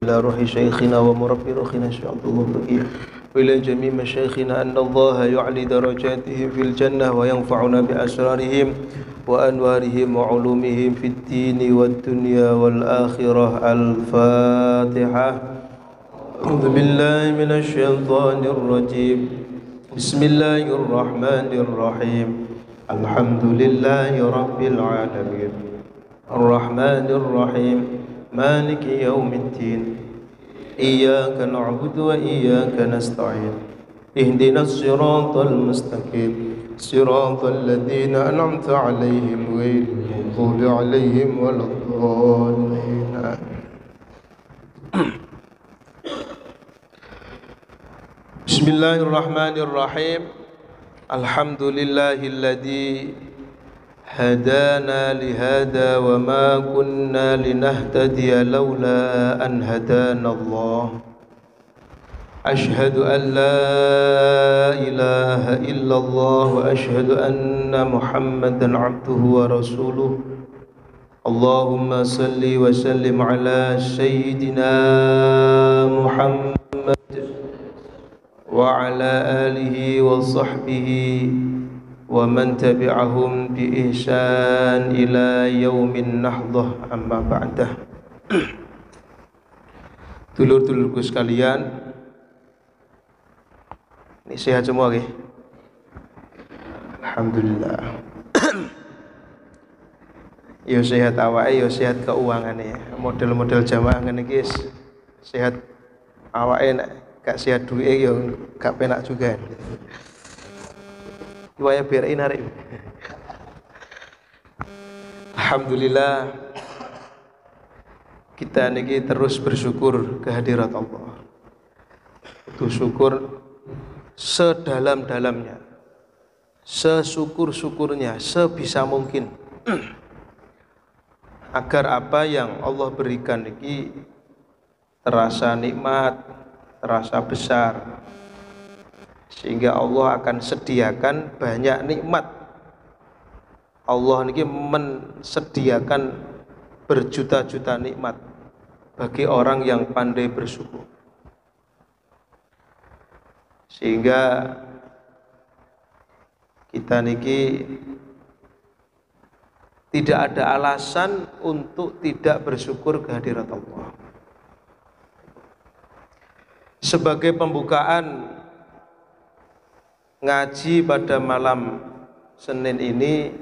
إلى روح شيخنا ومربي روحنا الشيخ عبد الله الفقيه وإلى جميع مشايخنا أن الله يعلي درجاتهم في الجنة وينفعنا بأسرارهم وأنوارهم وعلومهم في الدين والدنيا والآخرة. الفاتحة. أعوذ بالله من الشيطان الرجيم. بسم الله الرحمن الرحيم. الحمد لله رب العالمين الرحمن الرحيم مالك يوم الدين إياك نعبد وإياك نستعين اهدنا الصراط المستقيم صراط الذين أنعمت عليهم غير المغضوب عليهم ولا الضالين. بسم الله الرحمن الرحيم. الحمد لله الذي هدانا لهذا وما كنا لنهتدي لولا أن هدانا الله. أشهد أن لا إله إلا الله وأشهد أن محمدا عبده ورسوله. اللهم صل وسلم على سيدنا محمد وعلى آله وصحبه ومن تبعهم بإحسان إلى يوم النهضة. أما بعد. Dulur-dulurku sekalian, ini sehat semua nggih? Alhamdulillah. Yo sehat awake, yo sehat keuvangane. Model-model jamaah ngene iki sehat awake, nek gak sehat duwe yo gak penak juga. Luaya biarin hari ini. Alhamdulillah, kita niki terus bersyukur kehadirat Allah. Itu syukur sedalam-dalamnya, sesyukur-syukurnya, sebisa mungkin. Agar apa yang Allah berikan niki terasa nikmat, terasa besar. Sehingga Allah akan sediakan banyak nikmat. Allah ini mensediakan berjuta-juta nikmat bagi orang yang pandai bersyukur. Sehingga kita niki tidak ada alasan untuk tidak bersyukur kehadirat Allah. Sebagai pembukaan ngaji pada malam Senin ini,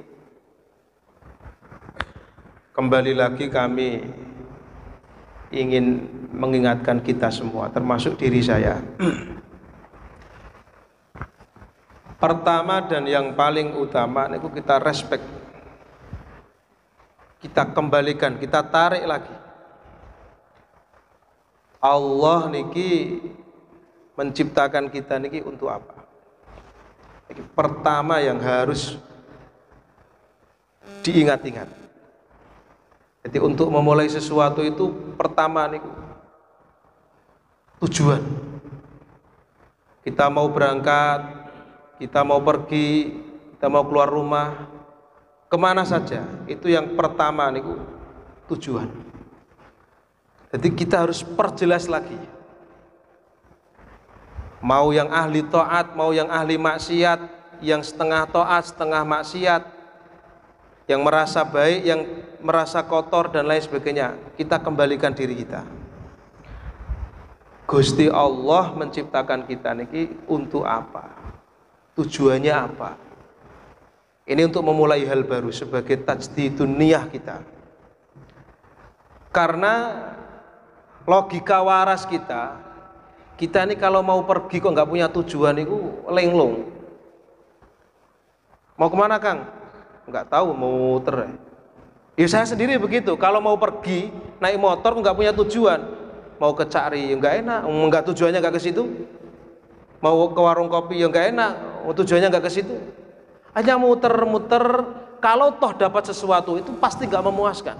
kembali lagi kami ingin mengingatkan kita semua, termasuk diri saya. Pertama dan yang paling utama itu kita respect, kita kembalikan, kita tarik lagi. Allah niki menciptakan kita niki untuk apa? Pertama yang harus diingat-ingat. Jadi untuk memulai sesuatu itu pertama nih tujuan. Kita mau berangkat, kita mau pergi, kita mau keluar rumah, kemana saja, itu yang pertama nih tujuan. Jadi kita harus perjelas lagi. Mau yang ahli taat, mau yang ahli maksiat, yang setengah taat, setengah maksiat, yang merasa baik, yang merasa kotor dan lain sebagainya, kita kembalikan diri kita. Gusti Allah menciptakan kita niki untuk apa? Tujuannya apa? Ini untuk memulai hal baru sebagai tajdidun niyah kita. Karena logika waras kita ini kalau mau pergi kok nggak punya tujuan itu lenglong. Mau kemana Kang? Nggak tahu, mau muter. Ya saya sendiri begitu. Kalau mau pergi naik motor nggak punya tujuan, mau ke Cari nggak enak, nggak tujuannya nggak ke situ. Mau ke warung kopi nggak enak, tujuannya nggak ke situ. Hanya muter-muter. Kalau toh dapat sesuatu itu pasti nggak memuaskan.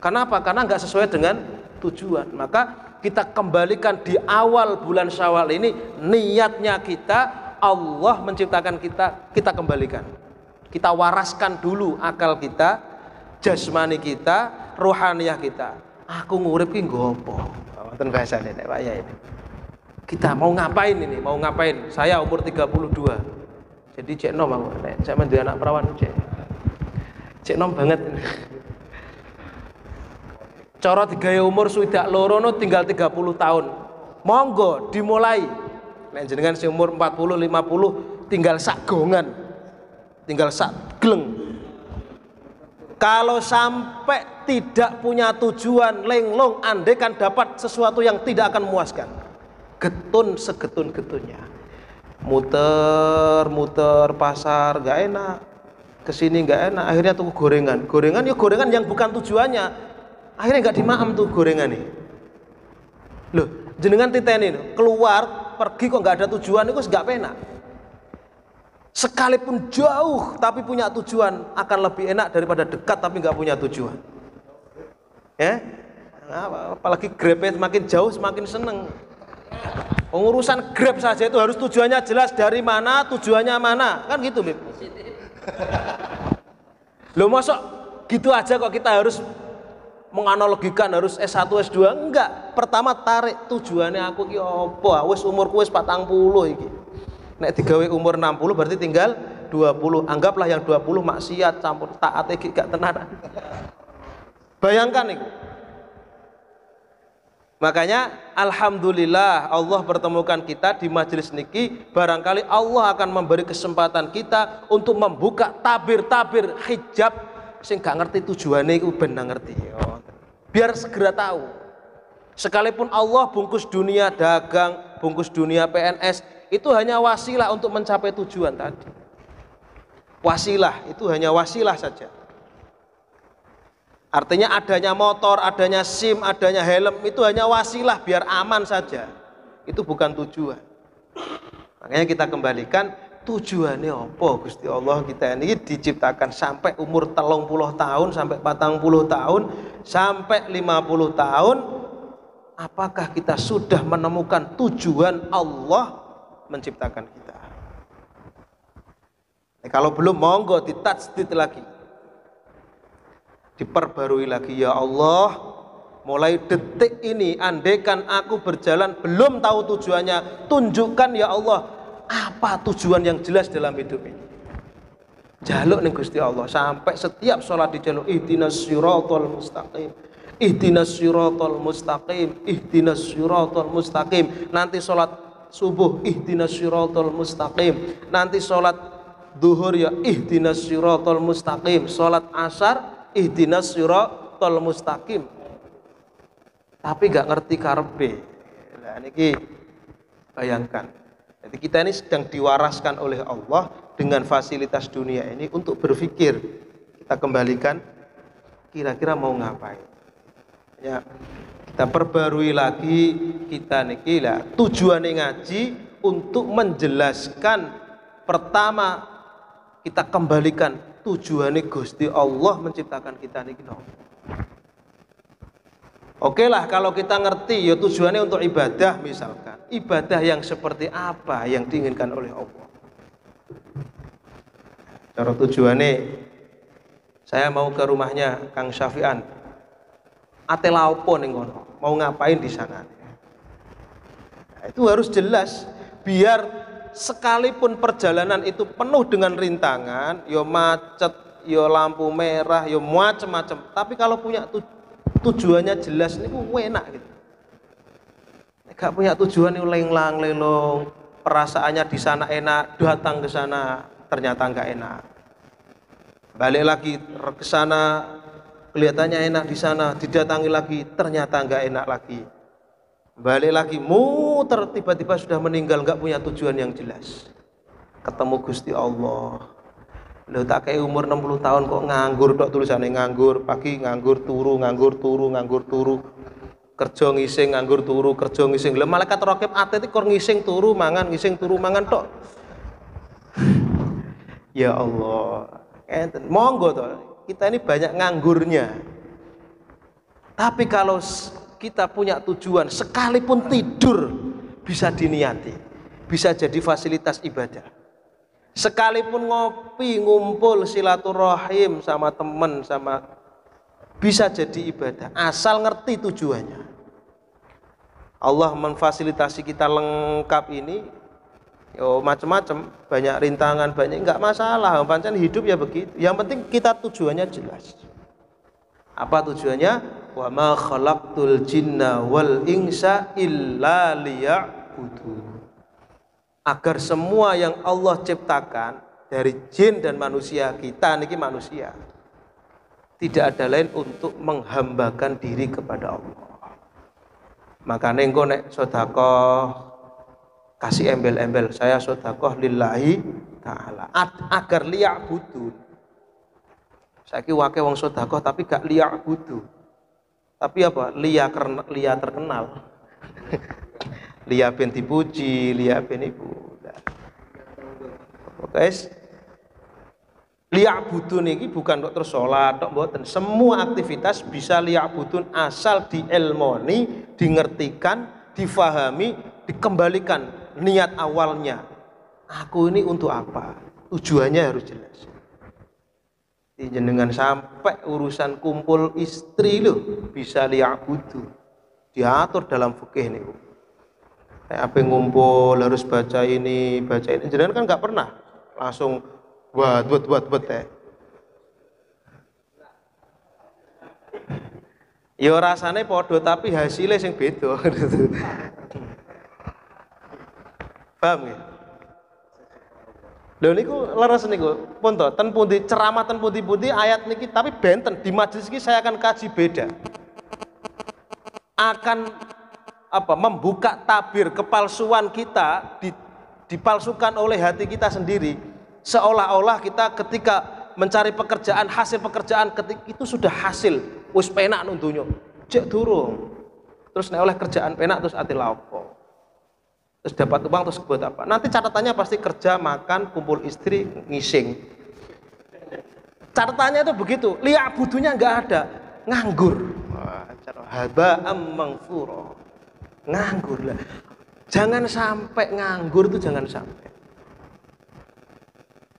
Kenapa? Karena nggak sesuai dengan tujuan. Maka kita kembalikan di awal bulan Syawal ini, niatnya kita, Allah menciptakan kita, kita kembalikan. Kita waraskan dulu akal kita, jasmani kita, rohaniyah kita. aku ngurip ki nggo apa? Wonten bahasane nek Pak Yai ini. Kita mau ngapain ini? Mau ngapain? Saya umur 32. Jadi cek nom aku nek sampean duwe anak perawan cek. Cek nom banget. Cara digawe umur swidak loro no tinggal 30 tahun. Monggo dimulai. Nek jenengan si umur 40 50 tinggal sak gongan. Tinggal sak gleng. Kalau sampai tidak punya tujuan lenglong, andai kan dapat sesuatu yang tidak akan memuaskan. Getun segetun-getunnya. Muter pasar gak enak. Kesini gak enak, akhirnya tuh gorengan. Gorengan ya gorengan yang bukan tujuannya. Akhirnya gak dimaam tuh gorengan nih. Loh, jenengan titeni keluar pergi kok gak ada tujuan itu gak penak. Sekalipun jauh tapi punya tujuan akan lebih enak daripada dekat tapi nggak punya tujuan. Ya, apalagi Grab semakin jauh semakin seneng. Pengurusan Grab saja itu harus tujuannya jelas, dari mana, tujuannya mana, kan gitu, Bib. Loh, masuk gitu aja kok kita harus menganalogikan harus S1 S2? Enggak. Pertama tarik tujuannya aku ki opo? Wis umurku wis 40 iki. Nek digawe umur 60 berarti tinggal 20. Anggaplah yang 20 maksiat campur taat iki gak tenan. Bayangkan itu. Makanya alhamdulillah Allah pertemukan kita di majelis niki. Barangkali Allah akan memberi kesempatan kita untuk membuka tabir-tabir hijab sing gak ngerti tujuannya itu ben ngerti. Biar segera tahu. Sekalipun Allah bungkus dunia dagang, bungkus dunia PNS, itu hanya wasilah untuk mencapai tujuan tadi. Wasilah, itu hanya wasilah saja. Artinya adanya motor, adanya SIM, adanya helm itu hanya wasilah biar aman saja. Itu bukan tujuan. Makanya kita kembalikan tujuannya apa Gusti Allah kita ini diciptakan sampai umur 30 tahun, sampai 40 tahun, sampai 50 tahun. Apakah kita sudah menemukan tujuan Allah menciptakan kita? Kalau belum, monggo ditajdid lagi, diperbarui lagi. Ya Allah, mulai detik ini andaikan aku berjalan belum tahu tujuannya, tunjukkan ya Allah apa tujuan yang jelas dalam hidup ini. Jaluk nih Gusti Allah sampai setiap sholat dijaluk ihdinas siratal mustaqim, ihdinas siratal mustaqim, ihdinas siratal mustaqim. Nanti sholat subuh ihdinas siratal mustaqim, nanti sholat duhur ya ihdinas siratal mustaqim, sholat asar ihdinas siratal mustaqim. Tapi gak ngerti karepe. Nah niki bayangkan. Jadi kita ini sedang diwaraskan oleh Allah dengan fasilitas dunia ini untuk berpikir. Kita kembalikan kira-kira mau ngapain. Ya, kita perbarui lagi kita niki lah tujuannya ngaji untuk menjelaskan. Pertama kita kembalikan tujuannya Gusti Allah menciptakan kita niki no. Oke lah kalau kita ngerti ya tujuannya untuk ibadah, misalkan ibadah yang seperti apa yang diinginkan oleh Allah. Cara tujuannya saya mau ke rumahnya Kang Syafian, ate laopo ning ngono, mau ngapain di sana. Nah, itu harus jelas biar sekalipun perjalanan itu penuh dengan rintangan, yo macet, yo lampu merah, yo macam-macam, tapi kalau punya tujuannya jelas ini enak gitu. Gak punya tujuan ini lenglang lelong, perasaannya di sana enak, datang ke sana ternyata nggak enak. Balik lagi ke sana kelihatannya enak di sana, didatangi lagi ternyata nggak enak lagi. Balik lagi muter, tiba-tiba sudah meninggal, nggak punya tujuan yang jelas. Ketemu Gusti Allah. Loh tak kayak umur 60 tahun kok nganggur tok, tulisannya nganggur, pagi nganggur turu, nganggur turu, nganggur turu. Kerja ngising nganggur turu, kerja ngising. Lah malaikat raqib ate iki kok ngising turu mangan, ngising turu mangan tok. Ya Allah. Monggo to. Kita ini banyak nganggurnya. Tapi kalau kita punya tujuan, sekalipun tidur bisa diniati, bisa jadi fasilitas ibadah. Sekalipun ngopi, ngumpul, silaturahim sama teman, sama bisa jadi ibadah asal ngerti tujuannya. Allah memfasilitasi kita lengkap ini, yo macam-macam, banyak rintangan, banyak nggak masalah. Pancen hidup ya begitu. Yang penting kita tujuannya jelas. Apa tujuannya? Wa ma khalaqtul jinna wal insa illa liya'budun. Agar semua yang Allah ciptakan dari jin dan manusia, kita niki manusia, tidak ada lain untuk menghambakan diri kepada Allah. Makanya engko nek sedekah kasih embel-embel, saya sedekah lillahi ta'ala, agar liya'budun. Saiki wake wong sedekah tapi gak liya'budu. Tapi apa? Lia terkenal. Lia ben dipuji, lia ben ibu. Guys, liya'budun ini bukan kok terus sholat tok mboten. Semua aktivitas bisa liya'budun asal dielmoni, dingertikan, difahami, dikembalikan niat awalnya. Aku ini untuk apa? Tujuannya harus jelas. Jenengan sampai urusan kumpul istri loh bisa liya'budun. Diatur dalam fikih niku. Apa ngumpul harus baca ini, baca ini. Jenengan kan nggak pernah langsung buat ya. Ya rasane podo tapi hasilnya sing beda. Paham ya? Lho niku leres niku, pun to, ten pundi ceramah ten pundi-pundi ayat niki tapi benten di majelis iki saya akan kaji beda. Akan apa? Membuka tabir kepalsuan kita dipalsukan oleh hati kita sendiri. Seolah-olah kita ketika mencari pekerjaan, hasil pekerjaan ketika itu sudah hasil, wis penak nang donya. Jek durung. Terus nek oleh kerjaan penak terus ati lapo. Terus dapat uang terus buat apa? Nanti catatannya pasti kerja, makan, kumpul istri, ngising. Catatannya itu begitu. Liak butuhnya nggak ada, nganggur. Haba'am mangfura. Nganggur lah. Jangan sampai nganggur itu jangan sampai.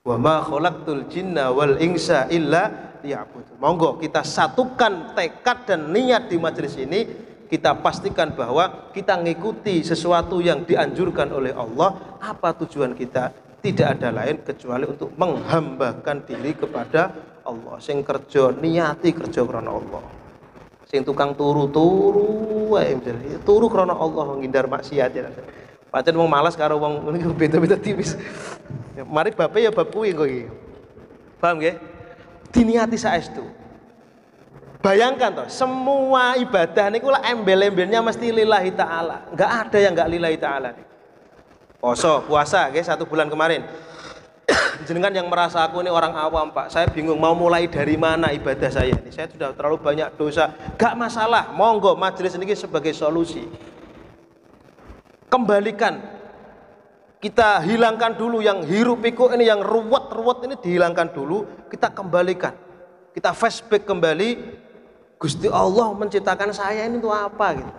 Wa ma khalaqtul jinna wal insa illa liya'budun. Monggo kita satukan tekad dan niat di majelis ini, kita pastikan bahwa kita ngikuti sesuatu yang dianjurkan oleh Allah. Apa tujuan kita? Tidak ada lain kecuali untuk menghambakan diri kepada Allah. Sing kerja niati kerja karena Allah. Sing tukang turu wae turu karena Allah, menghindar maksiat ya. Pancen wong malas karo wong ngene beda-beda tipis. Mari bape ya bab kuwi kok iki. Paham nggih? Diniati saestu. Bayangkan toh, semua ibadah niku lah embel-embelnya mesti lillahi ta'ala. Enggak ada yang enggak lillahi ta'ala. Poso, puasa nggih 1 bulan kemarin. Jenengan yang merasa aku ini orang awam, Pak, saya bingung mau mulai dari mana ibadah saya ini. Saya sudah terlalu banyak dosa. Enggak masalah, monggo majelis ini sebagai solusi. Kembalikan, kita hilangkan dulu yang hirup pikuk ini, yang ruwet ini dihilangkan dulu, kita kembalikan, kita flashback kembali. Gusti Allah menciptakan saya ini untuk apa gitu.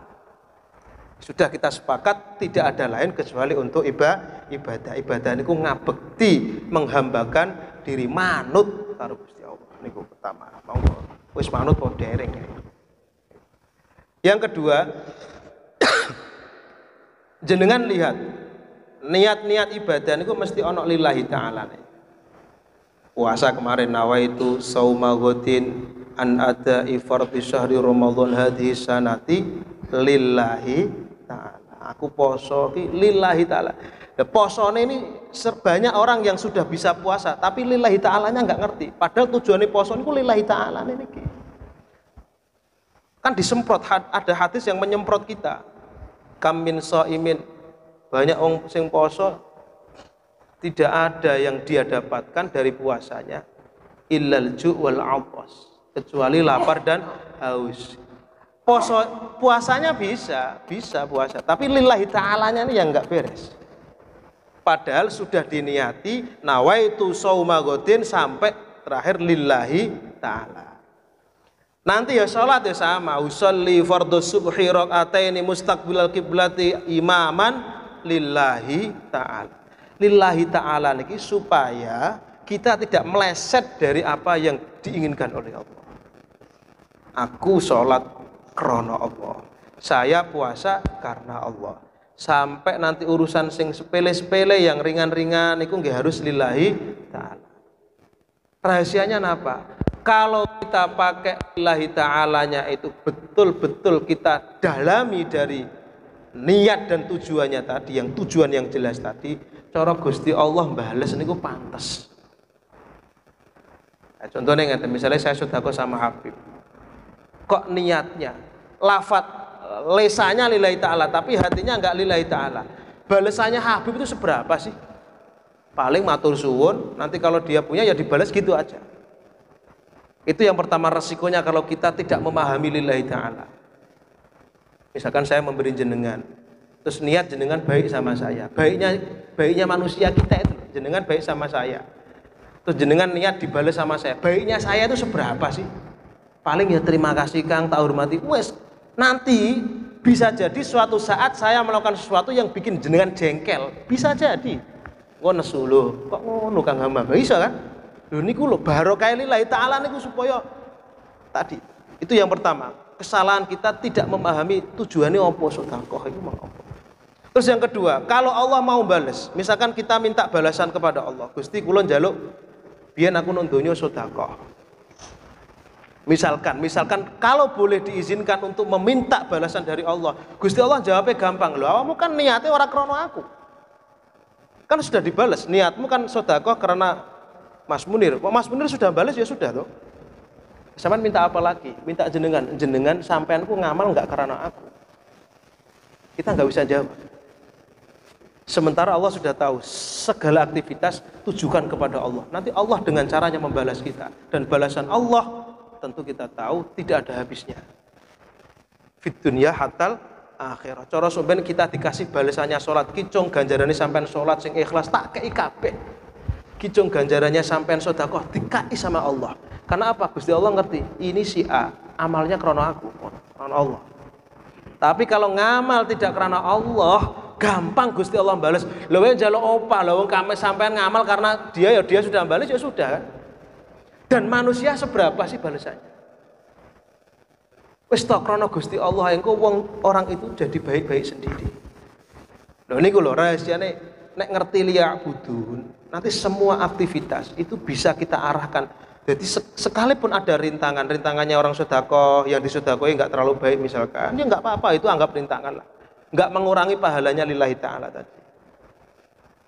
Sudah kita sepakat tidak ada lain kecuali untuk ibadah. Ibadah niku ngabekti, menghambakan diri, manut karo Gusti Allah niku pertama. Monggo wis manut kok dereng. Yang kedua, jenengan lihat niat-niat ibadah niku mesti ono lillahi ta'ala. Puasa kemarin nawaitu sauma ghadin an ada'i fardhi syahri ramadhan hadhihi sanati lillahi ta'ala. Aku poso ki lillahi ta'ala. Nah, posone ini sebanyak orang yang sudah bisa puasa tapi lillahi ta'alanya enggak ngerti. Padahal tujuannya poso niku lillahi ta'ala niki. Kan disemprot, ada hadis yang menyemprot kita. Kam min shaimin, banyak orang sing poso tidak ada yang dia dapatkan dari puasanya illal ju' wal 'athas, kecuali lapar dan haus. Puasanya bisa puasa, tapi lillahi ta'alanya ini yang enggak beres. Padahal sudah diniati nawaitu shauma ghadin sampai terakhir lillahi ta'ala. Nanti ya sholat ya sama, usolli fardhu subhi raka'ataini mustaqbilal qiblati imaman lillahi ta'ala. Lillahi ta'ala niki supaya kita tidak meleset dari apa yang diinginkan oleh Allah. Aku sholat krana Allah. Saya puasa karena Allah. Sampai nanti urusan sing sepele-sepele yang ringan-ringan itu nggak harus lillahi ta'ala. Rahasianya apa? Kalau kita pakai lillahi ta'alanya itu betul-betul kita dalami dari niat dan tujuannya tadi, yang tujuan yang jelas tadi, cara Gusti Allah bales niku pantes. Nah, contohnya ngeten, misalnya saya sedekah sama Habib. Kok niatnya lafat lesanya lillahi ta'ala tapi hatinya enggak lillahi ta'ala, balasannya Habib itu seberapa sih? Paling matur suwun, nanti kalau dia punya ya dibalas gitu aja. Itu yang pertama resikonya kalau kita tidak memahami lillahi ta'ala. Misalkan saya memberi jenengan, terus niat jenengan baik sama saya, baiknya manusia kita itu jenengan baik sama saya, terus jenengan niat dibalas sama saya, baiknya saya itu seberapa sih? Paling ya terima kasih Kang, tak hormati. Wes, nanti bisa jadi suatu saat saya melakukan sesuatu yang bikin jenengan jengkel, bisa jadi. Kok nesu lho, kok ngono Kang Hamba? Bisa kan? Lho niku lho barokah lillahi ta'ala niku supaya tadi. Itu yang pertama, kesalahan kita tidak memahami tujuannya apa sedekah itu mau apa. Terus yang kedua, kalau Allah mau balas, misalkan kita minta balasan kepada Allah, Gusti kula njaluk biyen aku nang donya sedekah. Misalkan kalau boleh diizinkan untuk meminta balasan dari Allah, Gusti Allah jawabnya gampang, loh kamu kan niatnya ora krono aku, kan sudah dibalas, niatmu kan sedekah karena Mas Munir, Mas Munir sudah balas ya sudah toh. Sampean minta apa lagi? Minta jenengan sampeanku ngamal enggak karena aku. Kita enggak bisa jawab. Sementara Allah sudah tahu segala aktivitas tujukan kepada Allah. Nanti Allah dengan caranya membalas kita, dan balasan Allah tentu kita tahu tidak ada habisnya. Fit dunya hatal akhirah. Cara sampean kita dikasih balasannya salat, kicung ganjarane sampean salat sing ikhlas tak kei kabeh. Kicung ganjarannya sampean sedekah dikai sama Allah. Karena apa? Gusti Allah ngerti, ini si A amalnya karena aku, karena Allah. Tapi kalau ngamal tidak karena Allah, gampang Gusti Allah balas. Lho wae njaluk opah, lho wong kame sampean ngamal karena dia ya dia sudah balas ya sudah kan. Dan manusia seberapa sih balasannya? Wis tok krana Gusti Allah engko wong orang itu jadi baik-baik sendiri. Lho niku lho rahasiane nek ngerti liya'budun, nanti semua aktivitas itu bisa kita arahkan. Jadi sekalipun ada rintangannya orang sedekah, yang disedekahi enggak terlalu baik misalkan, ya enggak apa-apa, itu anggap rintangan lah. Enggak mengurangi pahalanya lillahi ta'ala tadi.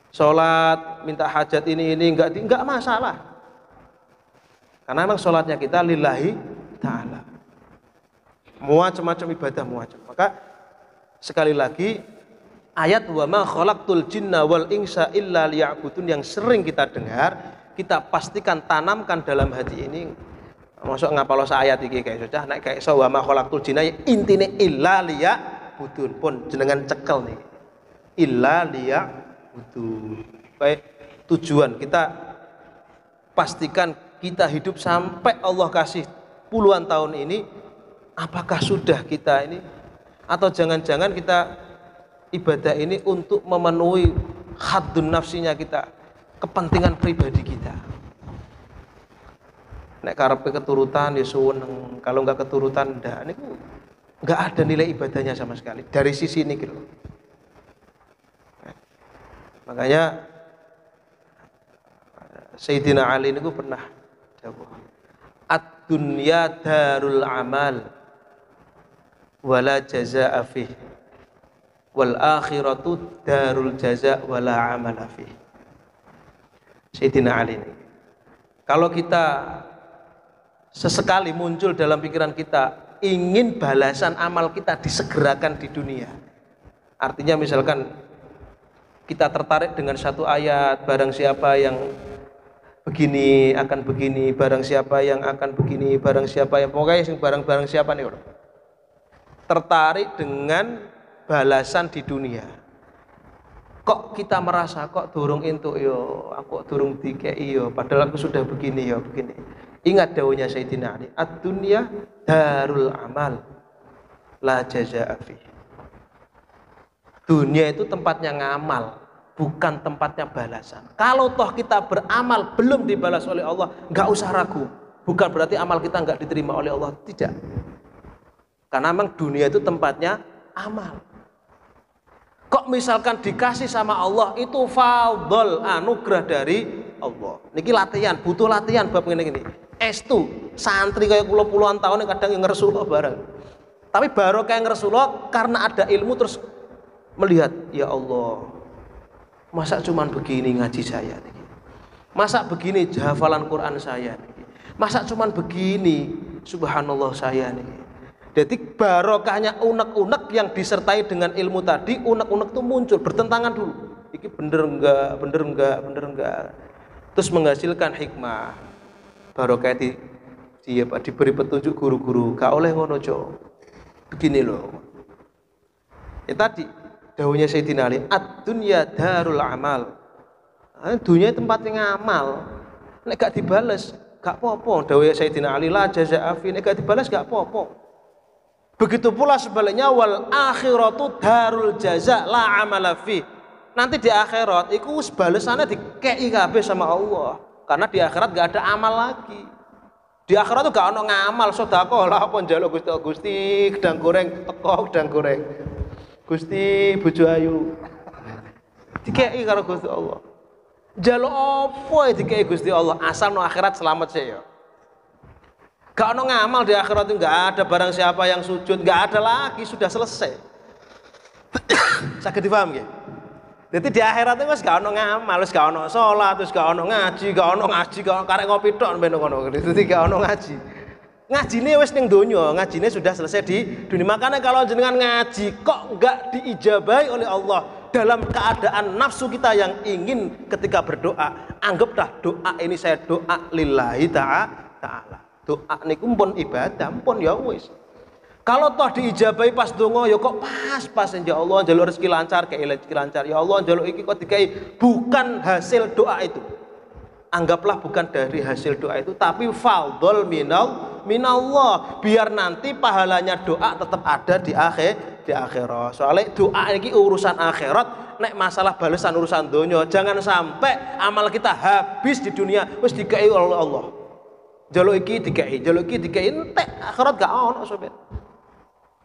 Salat, minta hajat ini enggak masalah. Karena memang sholatnya kita lillahi ta'ala. Macam-macam ibadah macam. Maka sekali lagi ayat wa ma khalaqtul jinna wal insa illa liya'budun yang sering kita dengar, kita pastikan tanamkan dalam hati ini. Masuk ngapalo ayat iki kayak sudah nek kayak wa ma khalaqtul jinna intine illa liya'budun pun jenengan cekel nih. Illa liya'budun. Baik, tujuan kita pastikan kita hidup sampai Allah kasih puluhan tahun ini, apakah sudah kita ini, atau jangan-jangan kita ibadah ini untuk memenuhi haddun nafsinya kita, kepentingan pribadi kita. Nek karepe keturutan ya suweneng, kalau enggak keturutan ndak, niku enggak ada nilai ibadahnya sama sekali dari sisi ini gitu. Makanya Sayyidina Ali niku pernah ad-dunya darul amal wala jazaa'a fih wal akhiratu darul jazaa' wala amala fih. Sayyidina Ali ini, kalau kita sesekali muncul dalam pikiran kita ingin balasan amal kita disegerakan di dunia, artinya misalkan kita tertarik dengan satu ayat, barang siapa yang begini akan begini, barang siapa yang akan begini, barang siapa yang pokoknya barang siapa nih orang tertarik dengan balasan di dunia. Kok kita merasa kok durung entuk yo, aku durung dikei yo, padahal aku sudah begini yo, begini. Ingat dawuhnya Sayyidina Ali, ad-dunya darul amal la jazaa'a fi. Dunia itu tempatnya ngamal, bukan tempatnya balasan. Kalau toh kita beramal belum dibalas oleh Allah, nggak usah ragu. Bukan berarti amal kita enggak diterima oleh Allah, tidak. Karena memang dunia itu tempatnya amal. Kok misalkan dikasih sama Allah itu fadl, anugerah dari Allah. Niki latihan, butuh latihan bab ngene-ngene. Estu santri kayak puluhan tahun yang kadang yang ngeresulullah bareng. Tapi baru kayak ngeresulullah karena ada ilmu terus melihat, ya Allah, masa cuman begini ngaji saya niki. Masa begini hafalan Quran saya niki. Masa cuman begini subhanallah saya niki. Jadi barokahnya unek-unek yang disertai dengan ilmu tadi, unek-unek itu muncul, bertentangan dulu. Ini bener enggak. Terus menghasilkan hikmah. Barokah diberi petunjuk guru-guru, gak oleh ngono cok. Begini loh. Ya tadi dawuhnya Sayyidina Ali, ad-dunya darul amal. Dunia tempatnya ngamal. Nek gak dibales, gak apa-apa. Dawuhnya Sayyidina Ali, la jazaa'a fi, nek gak dibales gak apa-apa. Begitu pula sebaliknya, wal akhiratu darul jaza la amala fi. Nanti di akhirat iku balesannya dikei kabeh sama Allah. Karena di akhirat gak ada amal lagi. Di akhirat tuh gak ono ngamal, sedekah lah apa njaluk Gusti gedang goreng teko gedang goreng. Gusti bojo ayu. Dikei karo Gusti Allah. Njaluk apa dikei Gusti Allah asal no akhirat selamat saya. Gak ada ngamal di akhirat itu, gak ada barang siapa yang sujud, gak ada lagi, sudah selesai. Sakit dipaham ya? Jadi di akhirat itu gak ada ngamal, gak ada sholat, gak ada ngaji, gak ada karek ngopi tok ben ngono. Jadi gak ada ngaji. Ngajine wis ning donya, ngajine sudah selesai di dunia. Makanya kalau jenengan ngaji kok gak diijabahi oleh Allah dalam keadaan nafsu kita yang ingin ketika berdoa, anggaplah doa ini saya doa lillahi ta'ala. Doa niku pun ibadah, pun ya wis. Kalau toh diijabahi pas donga ya kok pas ya Allah njaluk rezeki lancar, kayak rezeki lancar. Ya Allah njaluk iki kok dikai bukan hasil doa itu. Anggaplah bukan dari hasil doa itu, tapi fadl minallah. Biar nanti pahalanya doa tetap ada di akhirat. Soalnya doa ini urusan akhirat, nek masalah balasan urusan donya. Jangan sampai amal kita habis di dunia wis dikai oleh Allah. Jaluk iki dikai entek akhirat gak ono sobat.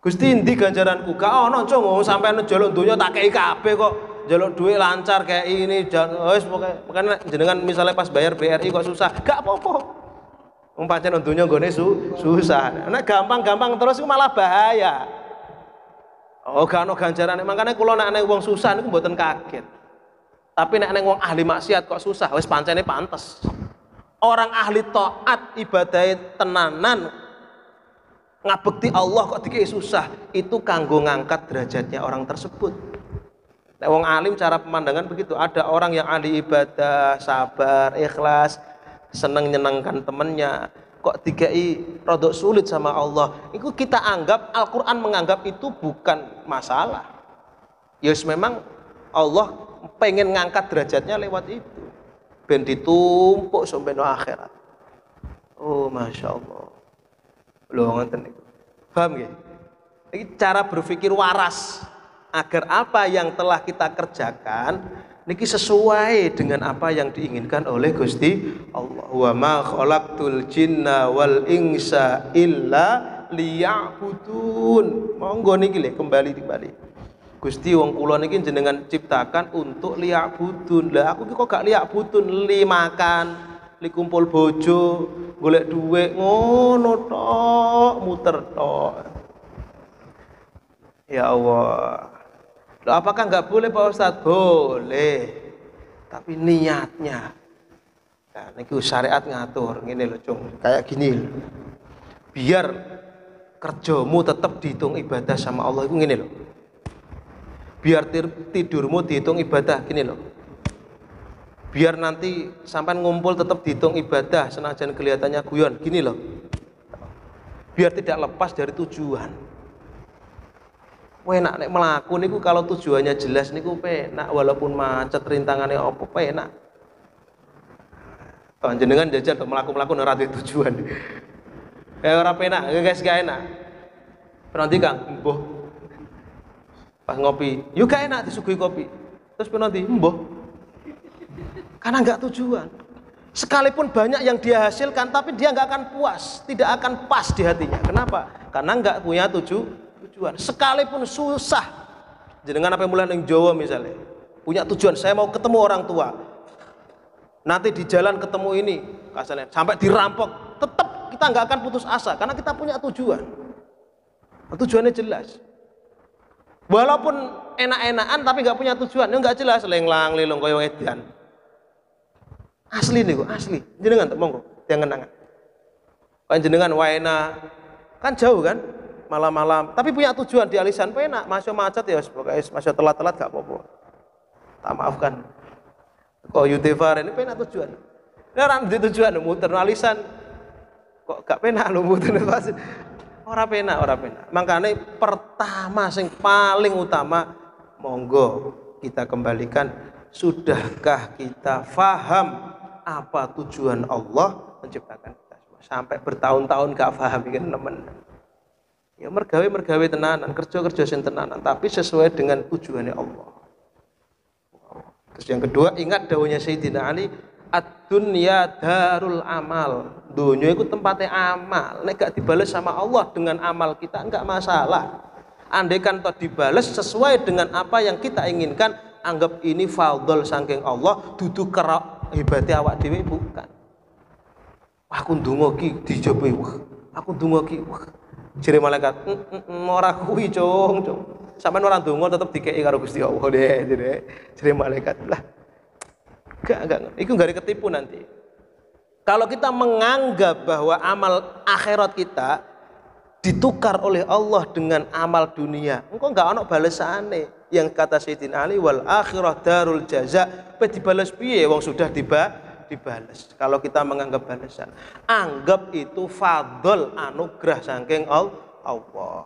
Gusti endi ganjaranku gak ono cung sampean jaluk donya tak kei kabeh kok. Jaluk duit lancar kayak ini wis pokoke jenengan misalnya pas bayar BRI kok susah gak apa-apa. Wong pancen donya nggone susah. Nek gampang-gampang terus iku malah bahaya. Oh gak ono ganjarane. Makane kula nek ana wong susah niku mboten kaget. Tapi nek ana wong ahli maksiat kok susah wis pancene pantes. Orang ahli taat ibadah tenanan ngabekti Allah kok dikei susah, itu kanggo ngangkat derajatnya orang tersebut. Nek wong alim cara pemandangan begitu, ada orang yang ahli ibadah, sabar, ikhlas, seneng nyenangkan temennya, kok dikei rodok sulit sama Allah. Itu kita anggap Al-Qur'an menganggap itu bukan masalah. Yes memang Allah pengen ngangkat derajatnya lewat itu. Ben ditumpuk sampai no akhirat. Oh masya Allah. Loh ngonten niku. Paham nggih? Ini cara berpikir waras agar apa yang telah kita kerjakan niki sesuai dengan apa yang diinginkan oleh Gusti Allah. Wa ma khalaqtul jinna wal insa illa liya'budun. Monggo niki le kembali. Gusti wong kula niki jenengan ciptakan untuk liya'budun. Lah aku kok gak liya'budun, li makan, li kumpul bojo, golek dhuwit ngono tok, muter tok. Ya Allah. Loh, apakah enggak boleh Pak Ustadz? Boleh. Tapi niatnya. Nah, niki syariat ngatur ngene lho, Cung. Kayak gini lho. Biar kerjamu tetap dihitung ibadah sama Allah itu ngene lho. Biar tidurmu dihitung ibadah gini loh. Biar nanti sampai ngumpul tetap dihitung ibadah senajan kelihatannya guyon gini loh. Biar tidak lepas dari tujuan. Enak nek melaku niku kalau tujuannya jelas niku penak walaupun macet rintangannya apa penak. Panjenengan jajal melaku ora tujuan. Ora penak, guys gak enak. Nanti Kang, mbuh pas ngopi, yuk gak enak disuguhi kopi. Terus penanti, mboh. Karena enggak tujuan. Sekalipun banyak yang dia hasilkan, tapi dia nggak akan puas, tidak akan pas di hatinya. Kenapa? Karena nggak punya tujuan. Sekalipun susah, jenengan apa mulai yang Jawa misalnya, punya tujuan, saya mau ketemu orang tua. Nanti di jalan ketemu ini, kasarnya, sampai dirampok, tetap kita nggak akan putus asa, karena kita punya tujuan. Tujuannya jelas. Walaupun enak-enakan, tapi nggak punya tujuan, ya nggak jelas, lenglang, lelong, koyo edan. Asli nih, asli. Jenengan tak monggo, jangan kenangan. Kan jenengan waena, kan jauh kan, malam-malam. Tapi punya tujuan di alisan penak, masih macet ya, pokoknya masih telat-telat gak apa-apa. Tak maafkan. Kok Yudefar ini penak tujuan. Nah, di tujuan muter alisan, kok gak penak lu muter pasti. Ora penak. Makanya pertama, sing paling utama, monggo kita kembalikan. Sudahkah kita faham apa tujuan Allah menciptakan kita semua? Sampai bertahun-tahun gak paham kan teman. Ya mergawe tenanan, kerja sing tenanan, tapi sesuai dengan tujuannya Allah. Terus yang kedua, ingat dawuhnya Sayyidina Ali, ad-dunya darul amal. Dunia itu tempatnya amal. Nek gak dibales sama Allah dengan amal kita enggak masalah. Andaikan toh dibales sesuai dengan apa yang kita inginkan, anggap ini fadl saking Allah, duduk kerok hebatnya awak dhewe bukan. Aku ndonga ki dijobe, aku ndonga ki jere malaikat ora kuwi cung. Sampeyan ora ndonga tetep dikeki karo Gusti Allah deh. Jere malaikat lah. Enggak. Iku enggak ketipu nanti. Kalau kita menganggap bahwa amal akhirat kita ditukar oleh Allah dengan amal dunia, engkau enggak ono balesane. Yang kata Sayyidina Ali, wal akhirah darul jaza, pe dibales piye wong sudah dibales. Kalau kita menganggap balasan, anggap itu fadl, anugerah saking Allah.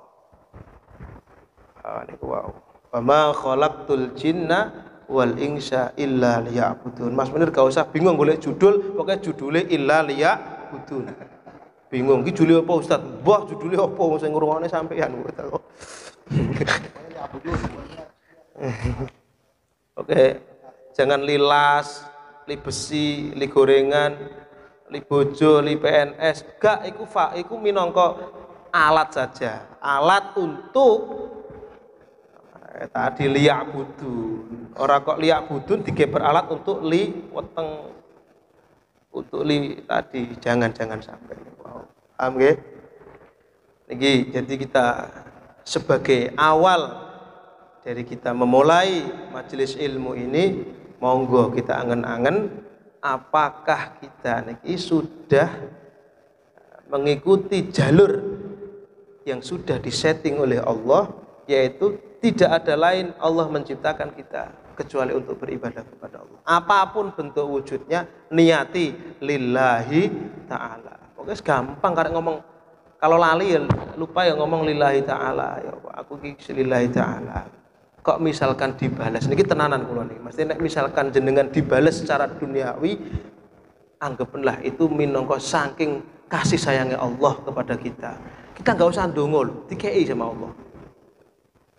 Niku wow. Wa ma khalaqtul jinna wal insa illa liya'budun. Mas Munir gak usah bingung golek judul, pokoknya judulnya illa liya'budun. Bingung ki judulnya apa Ustaz? Mbah judulnya apa sing ngrungokne sampeyan kok. Oke, jangan lilas, li besi, li gorengan, li bojo, li PNS. Gak, iku minangka alat saja. Alat untuk tadi liyak budun. Orang kok liyak budun digeber alat untuk li weteng, untuk li tadi. Jangan sampai. Wow. Paham nggih? Niki jadi kita sebagai awal dari kita memulai majelis ilmu ini, monggo kita angen-angen apakah kita niki sudah mengikuti jalur yang sudah disetting oleh Allah, yaitu tidak ada lain Allah menciptakan kita kecuali untuk beribadah kepada Allah. Apapun bentuk wujudnya, niati lillahi ta'ala. Pokoknya gampang karena ngomong, kalau lali ya lupa ya ngomong lillahi ta'ala. Ya aku lillahi ta'ala. Kok misalkan dibales niki tenanan kula niki. Mesti nek misalkan jenengan dibales secara duniawi, anggaplah itu minangka saking kasih sayangnya Allah kepada kita. Kita enggak usah ndonga lho, dikei sama Allah.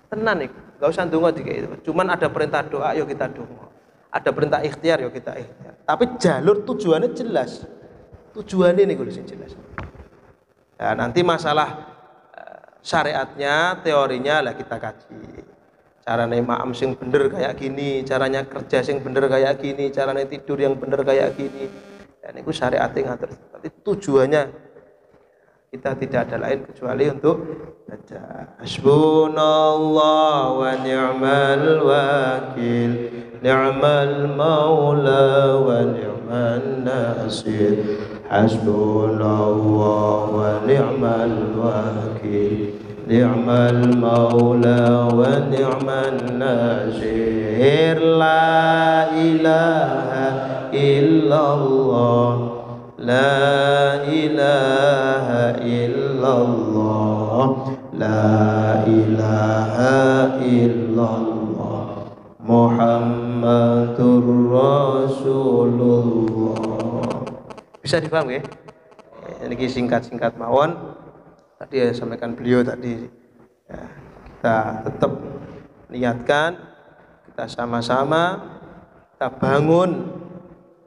Tenan nih, enggak usah ndonga dikei. Cuman ada perintah doa, yuk kita donga. Ada perintah ikhtiar, yuk kita ikhtiar. Tapi jalur tujuannya jelas. Tujuannya nih sing jelas. Nah, nanti masalah syariatnya, teorinya lah kita kaji. Caranya ma'am sing bener kayak gini, caranya kerja sing bener kayak gini, caranya tidur yang bener kayak gini. Dan itu syariatnya ngatur. Tapi tujuannya kita tidak ada lain kecuali untuk baca hasbunallah wa ni'mal wakil, ni'mal maula wa ni'man nasir. Hasbunallah wa ni'mal wakil, ni'mal maula wa ni'man nasir. La ilaha illallah, la ilaha illallah, la ilaha illallah, Muhammadur Rasulullah. Bisa dipaham ya? Ini singkat-singkat mawon. Tadi ya sampaikan beliau tadi ya, kita tetap niatkan, kita sama-sama kita bangun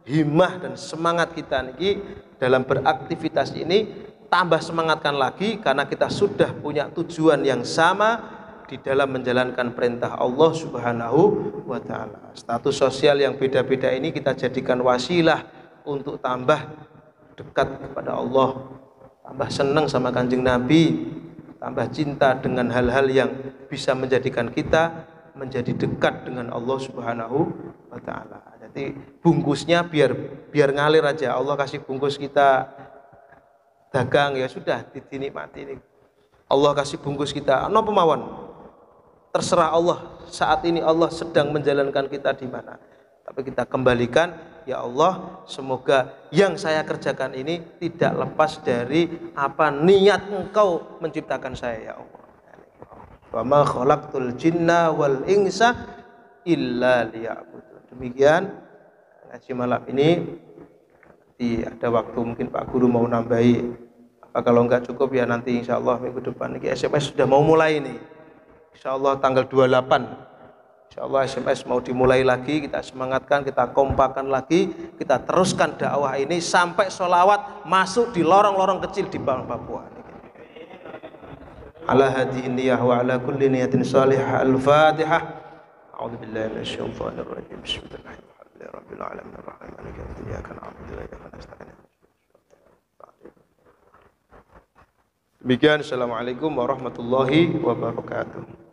himmah dan semangat kita niki dalam beraktivitas ini tambah semangatkan lagi karena kita sudah punya tujuan yang sama di dalam menjalankan perintah Allah Subhanahu wa taala. Status sosial yang beda-beda ini kita jadikan wasilah untuk tambah dekat kepada Allah, tambah senang sama Kanjeng Nabi, tambah cinta dengan hal-hal yang bisa menjadikan kita menjadi dekat dengan Allah Subhanahu wa taala. Jadi bungkusnya biar ngalir aja. Allah kasih bungkus kita dagang ya sudah dinikmati ini. Allah kasih bungkus kita no pemawon. Terserah Allah, saat ini Allah sedang menjalankan kita di mana. Tapi kita kembalikan, ya Allah, semoga yang saya kerjakan ini tidak lepas dari apa niat Engkau menciptakan saya, ya Allah. Wa ma khalaqtul jinna wal insa illa liya'budun. Demikian ngaji malam ini. Nanti ada waktu mungkin Pak Guru mau nambahi. Apa kalau enggak cukup ya nanti insya Allah minggu depan ini SMS sudah mau mulai nih. Insya Allah tanggal 28 Insya Allah SMS mau dimulai lagi. Kita semangatkan, kita kompakan lagi, kita teruskan dakwah ini sampai sholawat masuk di lorong-lorong kecil di Papua. Ala hadhihi niyah wa ala kulli niyatin salihah. Al-Fatihah. A'udzu billahi minasyaitonir rajim. Bismillahirrahmanirrahim. Rabbil alamin arrahmanir rahim. Iyyaka na'budu wa iyyaka nasta'in. Demikian, assalamualaikum warahmatullahi wabarakatuh.